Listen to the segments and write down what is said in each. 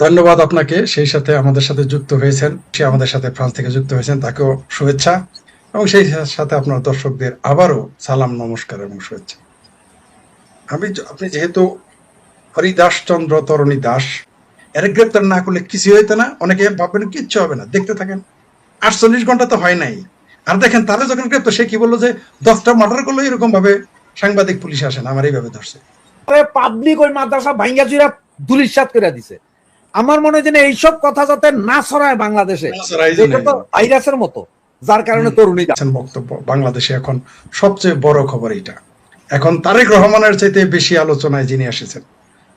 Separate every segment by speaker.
Speaker 1: ধন্যবাদ আপনাকে, সেই সাথে আমাদের সাথে যুক্ত হয়েছেন, সে আমাদের সাথে ফ্রান্স থেকে যুক্ত হয়েছেন, তাকেও শুভেচ্ছা এবং সেই সাথে আপনার দর্শকদের আবারও সালাম, নমস্কার এবং শুভেচ্ছা। আপনি যেহেতু হরিদাস চন্দ্র তরণী দাস, এর গ্রেপ্তার না করলে কিছু হইতো না, অনেকে ভাববেন কিচ্ছু হবে না, দেখতে থাকেন। 48 ঘন্টা তো হয় নাই। আর দেখেন তারা যখন গ্রেপ্তার, সে কি বললো যে 10টা মার্ডার করলো, এরকম ভাবে সাংবাদিক পুলিশ আসে না, আমার এইভাবে ধরছে।
Speaker 2: পাবলিক ওই মাদ্রাসা ভাঙ্গা চুরা ধুলিস্যাৎ করে দিছে। আমার মনে হয় যে এইসব কথা যাতে না ছড়ায় বাংলাদেশে, এটা তো ভাইরাসের মতো, যার কারণে তরুণী
Speaker 1: বক্তব্য। বাংলাদেশে এখন সবচেয়ে বড় খবর এটা। এখন তারেক রহমানের চাইতে বেশি আলোচনায় যিনি এসেছেন,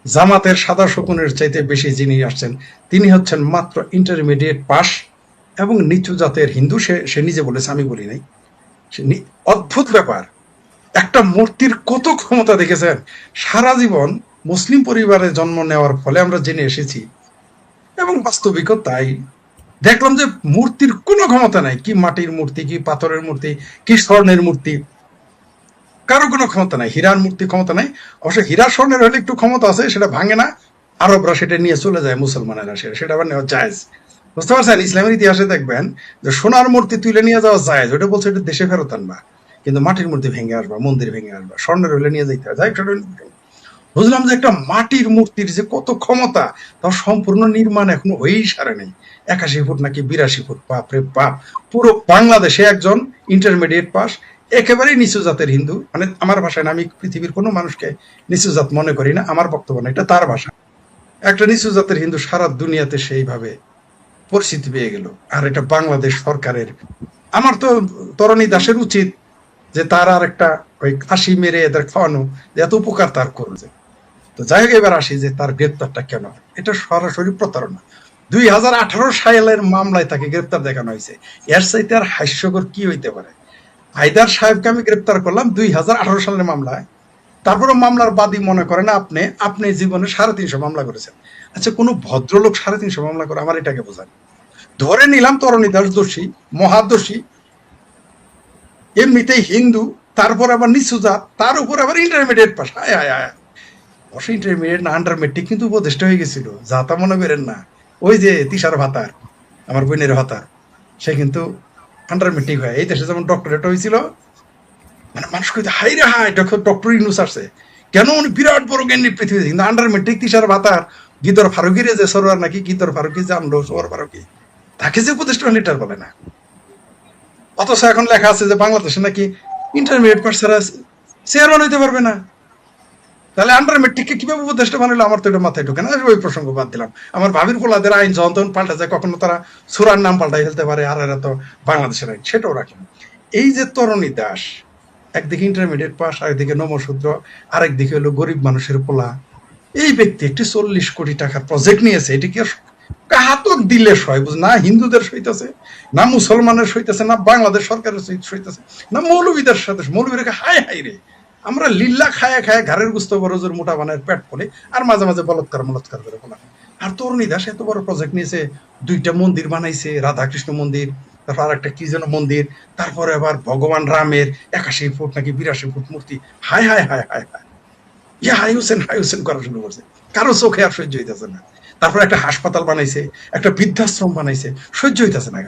Speaker 1: জামাতের সাদা শকুনের চাইতে বেশি যিনি আসছেন, তিনি হচ্ছেন মাত্র ইন্টারমিডিয়েট পাস এবং নিচু জাতের হিন্দু। সে নিজে বলেছে, আমি বলি নাই। অদ্ভুত ব্যাপার, একটা মূর্তির কত ক্ষমতা দেখেছেন। সারা জীবন মুসলিম পরিবারে জন্ম নেওয়ার ফলে আমরা জেনে এসেছি এবং বাস্তবিকও তাই দেখলাম যে মূর্তির কোনো ক্ষমতা নাই। কি মাটির মূর্তি, কি পাথরের মূর্তি, কি স্বর্ণের মূর্তি, কারো কোনো ক্ষমতা নাই। হীরার মূর্তি ক্ষমতা নাই। অবশ্য হীরা স্বর্ণের হলে একটু ক্ষমতা আছে, সেটা ভাঙে না, আরবরা সেটা নিয়ে চলে যায়, মুসলমানেরা সেটা আবার নেওয়া জায়েজ। বুঝতে পারছেন, ইসলামের ইতিহাসে দেখবেন যে সোনার মূর্তি তুলে নিয়ে যাওয়া জায়েজ, ওটা বলছে এটা দেশে ফেরত আনবা, কিন্তু মাটির মূর্তি ভেঙে আসবা, মন্দির ভেঙে আসবা, স্বর্ণের হলে নিয়ে যাইতে হয়। বুঝলাম যে একটা মাটির মূর্তির যে কত ক্ষমতা, তার সম্পূর্ণ নির্মাণ এখনো হয়েই সারে নেই। 81 ফুট নাকি 82 ফুট, বাপরে বাপ। পুরো বাংলাদেশে একজন ইন্টারমিডিয়েট পাস, একেবারেই নিচু জাতের হিন্দু, মানে আমার ভাষায় না, আমি পৃথিবীর কোনো মানুষকে নিচু জাত মনে করি না, আমার বক্তব্য না, এটা তার ভাষা। একটা নিচু জাতের হিন্দু সারা দুনিয়াতে সেইভাবে পরিচিতি পেয়ে গেল, আর এটা বাংলাদেশ সরকারের। আমার তো তরণী দাসের উচিত যে তার আর একটা ওই কাশি মেরে এদের খাওয়ানো, যে এত উপকার তার করছে। তো যাই হোক, এবার আসি যে তার গ্রেপ্তারটা কেন, এটা সরাসরি প্রতারণা। 2018 সালের মামলায় তাকে গ্রেপ্তার দেখানো হয়েছে। এর চাইতে আর হাস্যকর কি হইতে পারে? হায়দার সাহেবকে আমি গ্রেপ্তার করলাম 2018 সালের মামলায়, তারপরে মামলার বাদী মনে করেন আপনি জীবনে 350 মামলা করেছেন। আচ্ছা, কোনো ভদ্রলোক 350 মামলা করে, আমার এটাকে বোঝান। ধরে নিলাম তরণী দাস দোষী, মহাদোষী, এমনিতেই হিন্দু, তারপর আবার নিচু জাত, তার উপর আবার ইন্টারমিডিয়েট পাস। হায় হায় হায়, অবশ্যই ইন্টারমিডিয়েট না, আন্ডার মেট্রিক কিন্তু উপদেষ্টা হয়ে গেছিল, যা তা মনে করেন না। ওই যে তিশার ভাতার, আমার বোনের ভাতার, সে কিন্তু আন্ডার মেট্রিক হয়। এই দেশে যেমন ডক্টরেট হয়েছিল, মানে মানুষ কইতে হাই রে হাই, ডক্টর ইউনূস আসছে কেন, উনি বিরাট বড় জ্ঞানী পৃথিবীতে, কিন্তু আন্ডার মেট্রিক তিশার ভাতার, গিদর ফারুকির যে সরোয়ার নাকি, গিদর ফারুকি যে আনলো সরোয়ার ফারুকি, তাকে যে উপদেষ্টা লিটার বলে না। অথচ এখন লেখা আছে যে বাংলাদেশে নাকি ইন্টারমিডিয়েট পাস ছাড়া চেয়ারম্যান হইতে পারবে না। তাহলে আন্ডার মেট্রিককে কিভাবে উপদেষ্টা বানাইলো, আমার তো এটা মাথায় ঢোকে না। ওই প্রসঙ্গ বাদ দিলাম। আমার ভাবির পোলাদের আইন যখন তখন পাল্টা যায়, কখনো তারা সুরার নাম পাল্টাই ফেলতে পারে, আর এরা তো বাংলাদেশের আইন, সেটাও রাখেন। এই যে তরণী দাস, একদিকে ইন্টারমিডিয়েট পাস, আরেকদিকে নমশূদ্র, আরেকদিকে হলো গরিব মানুষের পোলা, এই ব্যক্তি একটি 40 কোটি টাকার প্রজেক্ট নিয়েছে। এটি কি কাহাতক দিলে সয়, বুঝ না হিন্দুদের সইতেছে, না মুসলমানের সইতেছে, না বাংলাদেশ সরকারের সইতেছে, না মৌলবীদের সাথে। মৌলবীরা হায় হায় রে, আমরা লিল্লা খায়া খায়া ঘরের গুস্ত বরজের মোটা বানায় পেট করে, আর মাঝে মাঝে বলৎকার করে বলা। আর তরুণী দাস এত বড় প্রজেক্ট নিয়েছে, 2টা মন্দির বানাইছে, রাধাকৃষ্ণ মন্দির, তারপর আর একটা কি যেন মন্দির, তারপরে আবার ভগবান রামের 81 ফুট নাকি 82 ফুট মূর্তি। হায় হায় হায় হায় হায়, ইয়া হাই হোসেন করা শুরু করছে, কারো চোখে আর সহ্য হইতেছে না। তারপর একটা হাসপাতাল বানাইছে, একটা বৃদ্ধাশ্রম বানাইছে, সহ্য হইতেছে না।